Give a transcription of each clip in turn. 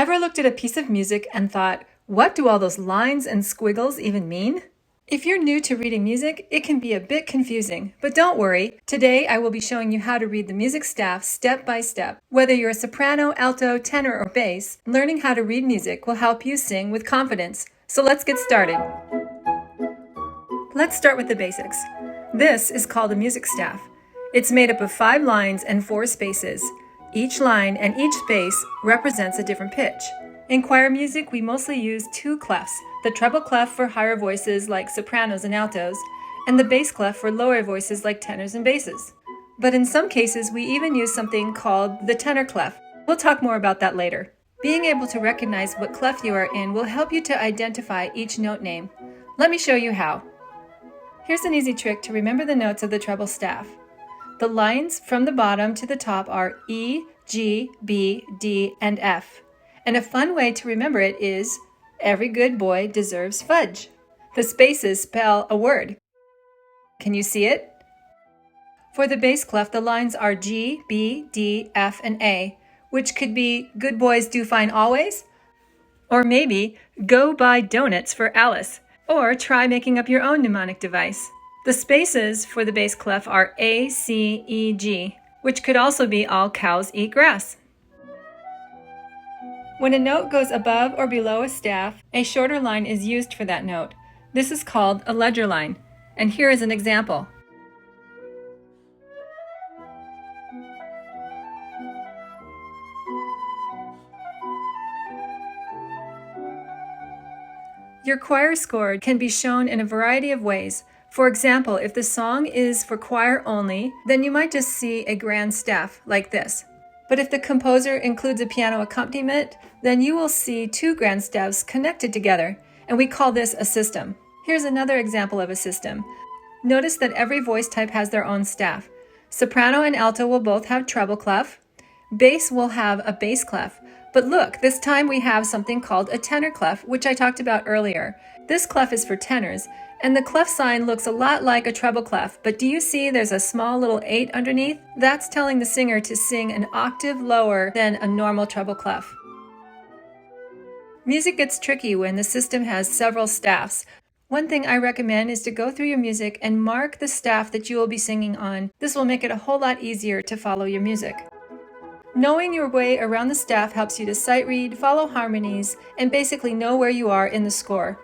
Ever looked at a piece of music and thought, what do all those lines and squiggles even mean? If you're new to reading music, it can be a bit confusing, but don't worry. Today I will be showing you how to read the music staff step by step. Whether you're a soprano, alto, tenor, or bass, learning how to read music will help you sing with confidence. So let's get started. Let's start with the basics. This is called a music staff. It's made up of 5 lines and 4 spaces. Each line and each space represents a different pitch. In choir music, we mostly use 2 clefs, the treble clef for higher voices like sopranos and altos, and the bass clef for lower voices like tenors and basses. But in some cases, we even use something called the tenor clef. We'll talk more about that later. Being able to recognize what clef you are in will help you to identify each note name. Let me show you how. Here's an easy trick to remember the notes of the treble staff. The lines from the bottom to the top are E, G, B, D, and F. And a fun way to remember it is, every good boy deserves fudge. The spaces spell a word. Can you see it? For the bass clef, the lines are G, B, D, F, and A, which could be good boys do fine always, or maybe go buy donuts for Alice, or try making up your own mnemonic device. The spaces for the bass clef are A, C, E, G, which could also be all cows eat grass. When a note goes above or below a staff, a shorter line is used for that note. This is called a ledger line, and here is an example. Your choir score can be shown in a variety of ways. For example, if the song is for choir only, then you might just see a grand staff like this. But if the composer includes a piano accompaniment, then you will see 2 grand staffs connected together, and we call this a system. Here's another example of a system. Notice that every voice type has their own staff. Soprano and alto will both have treble clef. Bass will have a bass clef. But look, this time we have something called a tenor clef, which I talked about earlier. This clef is for tenors, and the clef sign looks a lot like a treble clef, but do you see there's a small little 8 underneath? That's telling the singer to sing an octave lower than a normal treble clef. Music gets tricky when the system has several staffs. One thing I recommend is to go through your music and mark the staff that you will be singing on. This will make it a whole lot easier to follow your music. Knowing your way around the staff helps you to sight read, follow harmonies, and basically know where you are in the score.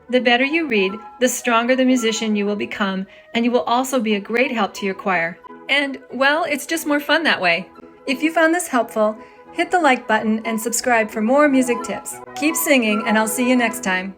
The better you read, the stronger the musician you will become, and you will also be a great help to your choir. And, well, it's just more fun that way. If you found this helpful, hit the like button and subscribe for more music tips. Keep singing, and I'll see you next time.